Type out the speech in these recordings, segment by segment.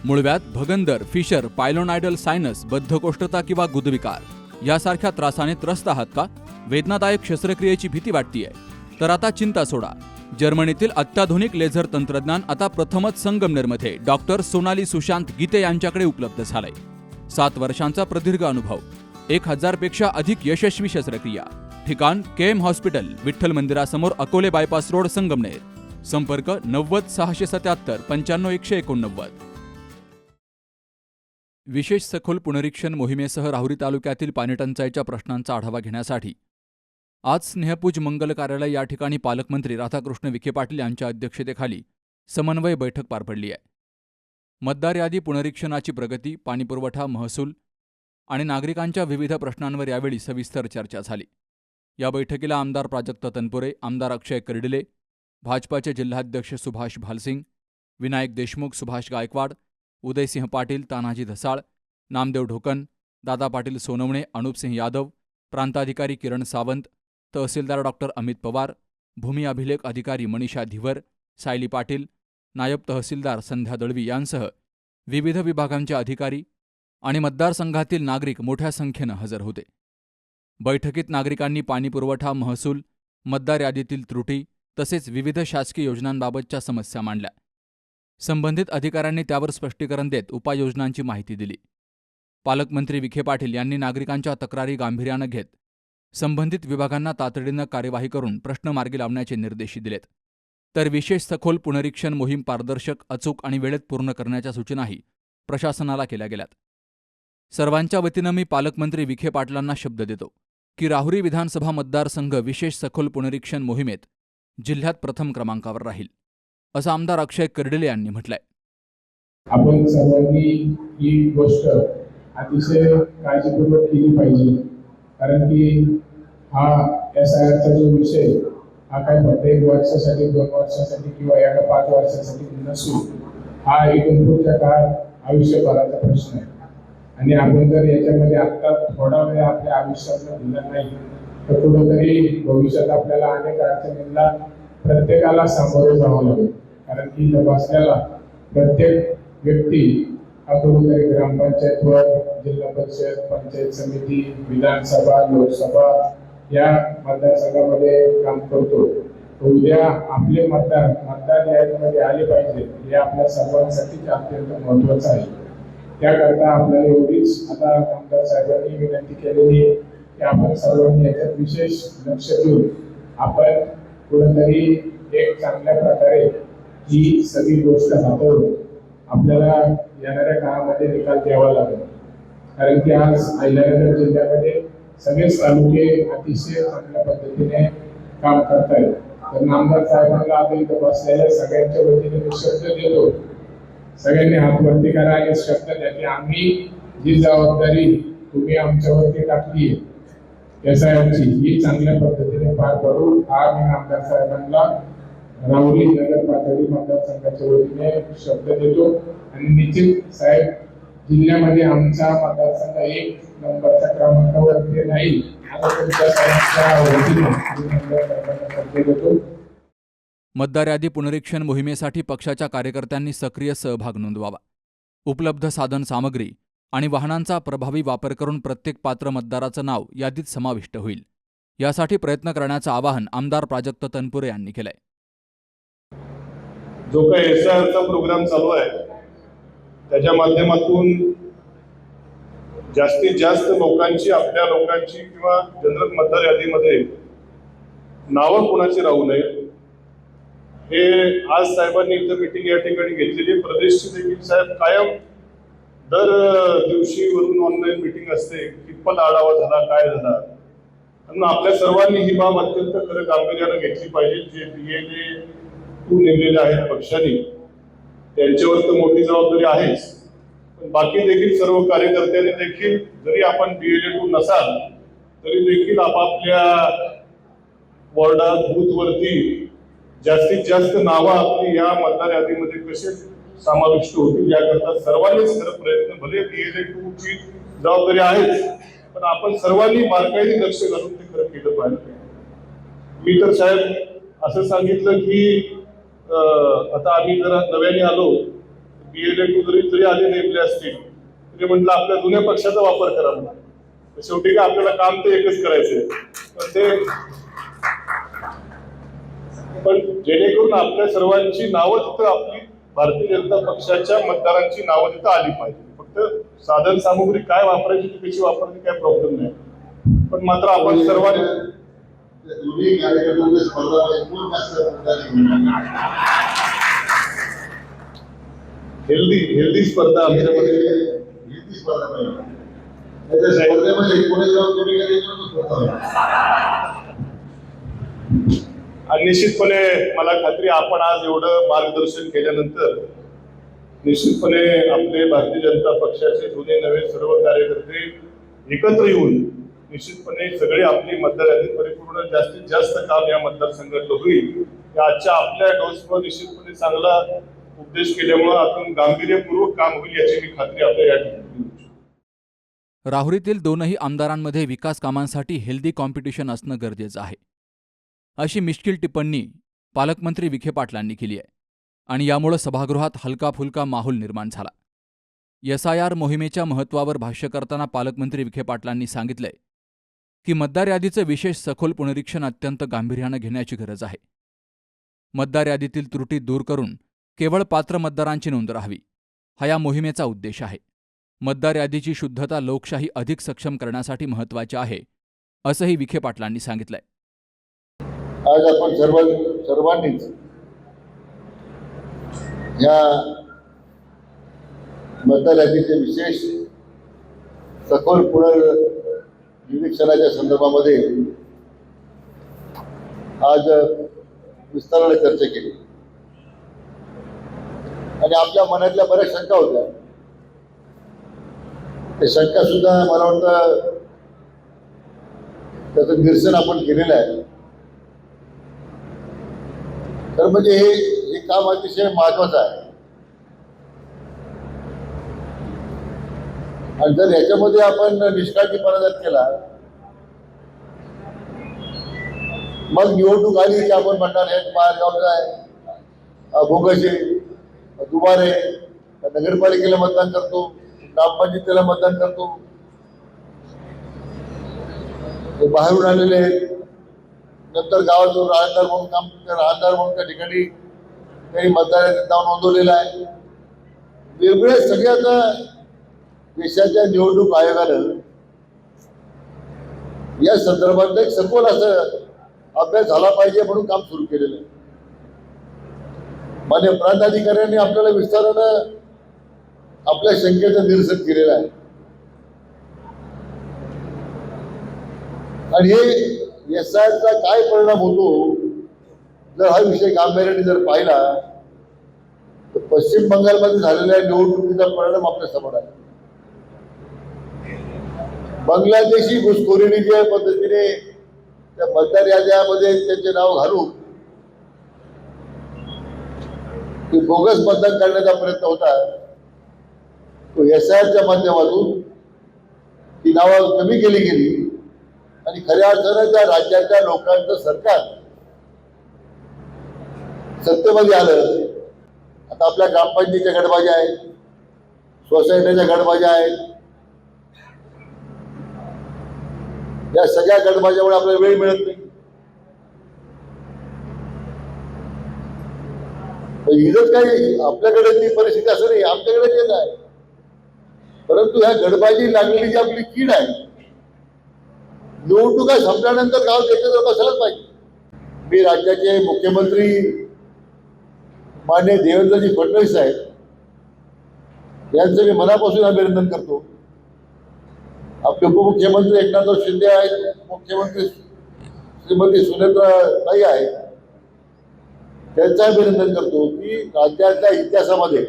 मूळव्याध, भगंदर, fissure, पायलोनायडल sinus, बद्धकोष्ठता किंवा गुदविकार यासारख्या त्रासाने त्रस्त आहात का? वेदनादायक शस्त्रक्रियेची भीती वाटतेय? तर आता चिंता सोडा. जर्मनीतील अत्याधुनिक लेझर तंत्रज्ञान आता प्रथमच संगमनेरमध्ये डॉक्टर सोनाली सुशांत गीते यांच्याकडे उपलब्ध झालंय. 7 वर्षांचा प्रदीर्घ अनुभव, 1000 पेक्षा अधिक यशस्वी शस्त्रक्रिया. ठिकाण केएम हॉस्पिटल, विठ्ठल मंदिरासमोर, अकोले बायपास रोड, संगमनेर. संपर्क 90 677 95 189. विशेष सखोल पुनरीक्षण मोहिमेसह राहुरी तालुक्यातील पाणीटंचाईच्या प्रश्नांचा आढावा घेण्यासाठी आज स्नेहपूज मंगल कार्यालय या ठिकाणी पालकमंत्री राधाकृष्ण विखे पाटील यांच्या अध्यक्षतेखाली समन्वय बैठक पार पडली आहे. मतदार यादी पुनरीक्षणाची प्रगती, पाणीपुरवठा, महसूल आणि नागरिकांच्या विविध प्रश्नांवर यावेळी सविस्तर चर्चा झाली. या बैठकीला आमदार प्राजक्त तनपुरे, आमदार अक्षय कर्डिले, भाजपाचे जिल्हाध्यक्ष सुभाष भालसिंग, विनायक देशमुख, सुभाष गायकवाड, उदयसिंह पाटील, तानाजी धसाळ, नामदेव ढोकन, दादा पाटील सोनवणे, अनुपसिंह यादव, प्रांताधिकारी किरण सावंत, तहसीलदार डॉक्टर अमित पवार, भूमी अभिलेख अधिकारी मनीषा धिवर, सायली पाटील, नायब तहसीलदार संध्या दळवी यांसह विविध विभागांचे अधिकारी आणि मतदारसंघातील नागरिक मोठ्या संख्येनं हजर होते. बैठकीत नागरिकांनी पाणीपुरवठा, महसूल, मतदार यादीतील त्रुटी तसेच विविध शासकीय योजनांबाबतच्या समस्या मांडल्या. संबंधित अधिकाऱ्यांनी त्यावर स्पष्टीकरण देत उपाययोजनांची माहिती दिली. पालकमंत्री विखे पाटील यांनी नागरिकांच्या तक्रारी गांभीर्यानं घेत संबंधित विभागांना तातडीनं कार्यवाही करून प्रश्न मार्गी लावण्याचे निर्देशही दिलेत. तर विशेष सखोल पुनरीक्षण मोहीम पारदर्शक, अचूक आणि वेळेत पूर्ण करण्याच्या सूचनाही प्रशासनाला केल्या गेल्यात. सर्वांच्या वतीनं मी पालकमंत्री विखे पाटलांना शब्द देतो की राहुरी विधानसभा मतदारसंघ विशेष सखोल पुनरीक्षण मोहिमेत जिल्ह्यात प्रथम क्रमांकावर राहील, असं आमदार अक्षय कर्डिले यांनी म्हटलंय. आपण सर्वांनी ही गोष्ट अतिशय काळजीपूर्वक केली पाहिजे, कारण की हा SIRचा जो विषय हा काय फक्त 1 वर्षासाठी, 2 वर्षासाठी किंवा 5 वर्षासाठी नसून हा इथून पुढच्या काळात आयुष्यभराचा प्रश्न आहे. आणि आपण जर याच्यामध्ये आता थोडा वेळ आपल्या आयुष्यातला दिला नाही तर कुठेतरी भविष्यात आपल्याला अनेक अडचणींना प्रत्येकाला सामोरे जावं लागेल. कारण की इथं बसलेला प्रत्येक व्यक्ती हा कुठेतरी ग्रामपंचायतवर, जिल्हा परिषद, पंचायत समिती, विधानसभा, लोकसभा या मतदारसंघामध्ये काम करतो. उद्या आपले मतदार यादीमध्ये आले पाहिजे, हे आपल्या सर्वांसाठी अत्यंत महत्त्वाचं आहे. त्याकरता आपल्याला एवढीच आता आमदार साहेबांनी विनंती केलेली आहे की आपण सर्वांनी याच्यात विशेष लक्ष देऊन आपण कुठेतरी एक चांगल्या प्रकारे ही सगळी गोष्ट हाताळून आपल्याला येणाऱ्या काळामध्ये निकाल द्यावा लागेल. कारण की आज अहिल्यानगर जिल्ह्यामध्ये सगळेच तालुके अतिशय चांगल्या पद्धतीने काम करत आहेत. तर आमदार साहेबांना आता इथं बसलेल्या सगळ्यांच्या वतीने मी शब्द देतो, सगळ्यांनी हात वरती करा आणि शब्द द्या की आम्ही जी जबाबदारी तुम्ही आमच्यावरती टाकली आहे SIRची ही चांगल्या पद्धतीने पार पडू. हा मी आमदार साहेबांना राहुरी नगर पातळी मतदारसंघाच्या वतीने शब्द देतो. आणि निश्चित साहेब, जिल्ह्यामध्ये आमचा मतदारसंघ 1 नंबरच्या क्रमांकावरती राहील आता तुमच्या साहेबांच्या वतीने शब्द देतो. मतदार यादी पुनरीक्षण मोहिमेसाठी पक्षाच्या कार्यकर्त्यांनी सक्रिय सहभाग नोंदवावा. उपलब्ध साधन सामग्री आणि वाहनांचा प्रभावी वापर करून प्रत्येक पात्र मतदाराचं नाव यादीत समाविष्ट होईल, यासाठी प्रयत्न करण्याचं आवाहन आमदार प्राजक्त तनपुरे यांनी केलंय. जो काही SIRचा प्रोग्राम चालू आहे त्याच्या माध्यमातून जास्तीत जास्त लोकांची, आपल्या लोकांची किंवा जनरल मतदार यादीमध्ये नावं कोणाची राहू नये हे आज साहेबांनी इथं मीटिंग या ठिकाणी घेतलेली. प्रदेशची देखील साहेब कायम दर दिवशी वरून ऑनलाईन मीटिंग असते, कितपत आढावा झाला, काय झाला. म्हणून आपल्या सर्वांनी ही बाब अत्यंत खरं गांभीर्यानं घेतली पाहिजे. जे BLA-2 नेमलेले आहेत पक्षाने त्यांच्यावर तर मोठी जबाबदारी आहेच, पण बाकी देखील सर्व कार्यकर्त्यांनी देखील, जरी आपण BLA-2 नसाल तरी देखील आपापल्या वॉर्डात, बूथवरती जास्तीत जास्त नावं आपली या मतदार यादीमध्ये कसे समाविष्ट होतील याकरता सर्वांनीच खरं प्रयत्न, भले BLA-2 ची जबाबदारी आहेच पण आपण सर्वांनी बारकाईने लक्ष घालून ते खरं केलं पाहिजे. मी तर साहेब असं सांगितलं की आता आम्ही जरा नव्याने आलो, BLA 2 जरी आले नेमले असतील तरी म्हटलं आपल्या जुन्या पक्षाचा वापर करा म्हणून. शेवटी काय आपल्याला काम ते एकच करायचंय पण जेणेकरून आपल्या सर्वांची नावं तिथं आपली भारतीय जनता पक्षाच्या मतदारांची नावं तिथं आली पाहिजे. फक्त साधन सामुग्री काय वापरायची ती कशी वापरायची काय प्रॉब्लेम नाही, पण मात्र आपण सर्वांनी हेल्दी स्पर्धा आमच्यामध्ये आणि निश्चितपणे मला खात्री आपण आज एवढं मार्गदर्शन केल्यानंतर निश्चितपणे आपले भारतीय जनता पक्षाचे जुने नवे सर्व कार्यकर्ते एकत्र येऊन निश्चितपणे सगळे आपली मतदार यादी परिपूर्ण जास्तीत जास्त काम या मतदारसंघात होईल. आजच्या आपल्या डोसवर निश्चितपणे चांगला उपदेश केल्यामुळे आपण गांभीर्यपूर्वक काम होईल याची मी खात्री आपल्या या ठिकाणी. राहुरीतील दोनही आमदारांमध्ये विकास कामांसाठी हेल्दी कॉम्पिटिशन असणं गरजेचं आहे, अशी मिश्किल टिप्पणी पालकमंत्री विखे पाटलांनी केली आहे आणि यामुळे सभागृहात हलका फुलका माहोल निर्माण झाला. SIR मोहिमेच्या महत्त्वावर भाष्य करताना पालकमंत्री विखे पाटलांनी सांगितलंय की मतदार यादीचं विशेष सखोल पुनरीक्षण अत्यंत गांभीर्यानं घेण्याची गरज आहे. मतदार यादीतील त्रुटी दूर करून केवळ पात्र मतदारांची नोंद राहावी, हा या मोहिमेचा उद्देश आहे. मतदार यादीची शुद्धता लोकशाही अधिक सक्षम करण्यासाठी महत्त्वाची आहे, असंही विखे पाटलांनी सांगितलंय. आज आपण सर्वांनीच या मतदार यादीचे विशेष सखोल पुनर्निरीक्षणाच्या संदर्भामध्ये आज विस्ताराने चर्चा केली आणि आपल्या मनातल्या बऱ्याच शंका होत्या. त्या शंका सुद्धा मला वाटतं त्याचं निरसन आपण केलेलं आहे. तर म्हणजे हे काम अतिशय महत्वाचं आहे आणि जर याच्यामध्ये आपण निष्काळजीपणा जर केला मग निवडणूक आली की आपण म्हणणार हे मारगावचं आहे, भोगस आहे, दुबारे, नगरपालिकेला मतदान करतो, ग्रामपंचायतीला मतदान करतो, बाहेरून आलेले आहेत, नंतर गावातून राहणार म्हणून त्या ठिकाणी काही मतदारांचं नाव नोंदवलेलं आहे. वेगवेगळ्या सगळ्या देशाच्या निवडणूक आयोगानं या संदर्भात एक सखोल असं अभ्यास झाला पाहिजे म्हणून काम सुरू केलेलं आहे. मान्य प्रांत अधिकाऱ्यांनी आपल्याला विस्तारानं आपल्या शंकेचं निरसन केलेलं आहे आणि हे SIRचा काय परिणाम होतो जर हा विषय गांभीर्याने जर पाहिला तर पश्चिम बंगालमध्ये झालेल्या निवडणुकीचा परिणाम आपल्या समोर आहे. बांगलादेशी घुसखोरीने ज्या पद्धतीने त्या मतदार याद्यामध्ये त्यांचे नाव घालून ते बोगस मतदान करण्याचा प्रयत्न होता, तो SIRच्या माध्यमातून ती नावं कमी केली गेली आणि खऱ्या अर्थानं त्या राज्याच्या लोकांचं सरकार सत्तेमध्ये आलं. आता आपल्या ग्रामपंचायतीच्या गडबाज्या आहेत, सोसायटीच्या गडबाज्या आहेत, या सगळ्या गडबाज्यामुळे आपल्याला वेळ मिळत नाही. इथंच काही आपल्याकडे ती परिस्थिती असं नाही, आमच्याकडे तेच आहे. परंतु ह्या गडबाजी लागलेली जी आपली कीड आहे, निवडणुका संपल्यानंतर गाव एकत्र बसायलाच पाहिजे. मी राज्याचे मुख्यमंत्री माननीय देवेंद्रजी फडणवीस साहेब यांचं मी मनापासून अभिनंदन करतो. आपले उपमुख्यमंत्री एकनाथ शिंदे आहेत, मुख्यमंत्री श्रीमती सुनेत्राताई आहेत, त्यांचं अभिनंदन करतो की राज्याच्या इतिहासामध्ये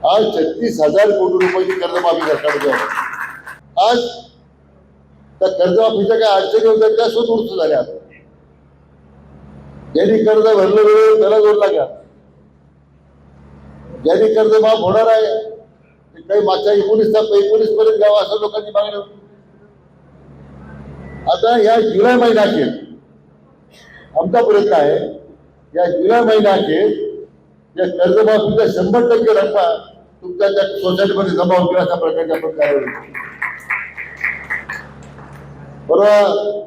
आज 36,000 कोटी रुपयाची कर्जमाफी सरकारची आहे. आज त्या कर्जमाफीच्या काही अडचणी होत्या त्या स्वतः झाल्या. ज्यांनी कर्ज भरलं वेळेवर त्याला जोड लागला, ज्यांनी कर्ज माफ होणार आहे काही मागच्या 19 पर्यंत द्यावं असं लोकांची मागणी होती. आता या जुलै महिन्याखेर आमचा प्रयत्न आहे, या जुलै महिन्याखेर या कर्जमाफीच्या 100% रक्कमा तुमच्या त्या सोसायटीमध्ये जमा होतील अशा प्रकारची आपण कारवाई करू. बरोबर.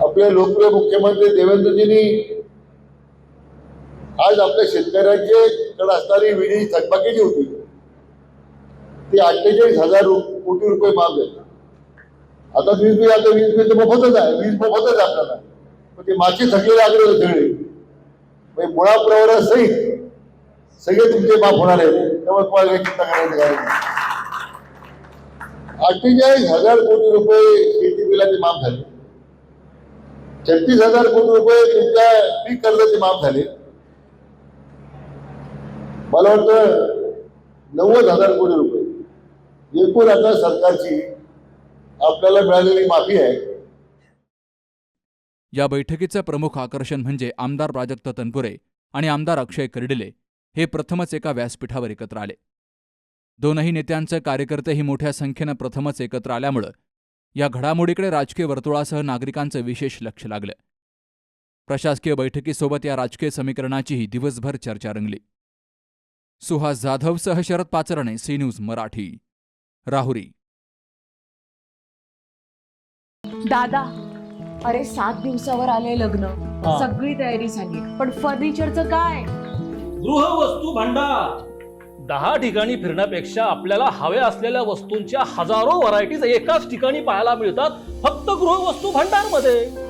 आपले लोकप्रिय मुख्यमंत्री देवेंद्रजींनी आज आपल्या शेतकऱ्यांचे कडे असणारी वीज थकबाकी जी होती ती 48,000 कोटी रुपये माफ झाली. आता वीज बिल तर मोफतच आहे, वीज मोफतच आहे आपल्याला, पण ते मागचे थकलेले आग्रह सगळे म्हणजे मुळाप्रवरासहित सगळे तुमचे माफ होणार आहेत. त्यामुळे तुम्हाला काही चिंता करायची गरज नाही. 48,000 कोटी रुपये शेती बिलाचे माफ झाले, 36,000 कोटी रुपये तुमच्या पीक कर्जाचे माफ झाले. मला वाटतं 90,000 कोटी रुपये एकूण आता सरकारची आपल्याला मिळालेली माफी आहे. या बैठकीचं प्रमुख आकर्षण म्हणजे आमदार प्राजक्त तनपुरे आणि आमदार अक्षय कर्डिले हे प्रथमच एका व्यासपीठावर एकत्र आले. दोनही नेत्यांचे कार्यकर्तेही मोठ्या संख्येनं प्रथमच एकत्र आल्यामुळं या घडामोडीकडे राजकीय वर्तुळासह नागरिकांचं विशेष लक्ष लागलं. प्रशासकीय बैठकीसोबत या राजकीय समीकरणाचीही दिवसभर चर्चा रंगली. सुहास जाधवसह शरद पाचरणे, सी न्यूज मराठी, राहुरी. दादा, अरे 7 दिवसावर आले लग्न, सगळी तयारी झाली, पण फर्निचरचं काय? गृहवस्तू भांडार 10 ठिकाणी फिरण्यापेक्षा आपल्याला हव्या असलेल्या वस्तूंच्या हजारो व्हरायटीज एकाच ठिकाणी पाहायला मिळतात फक्त गृहवस्तू भांडार मध्ये.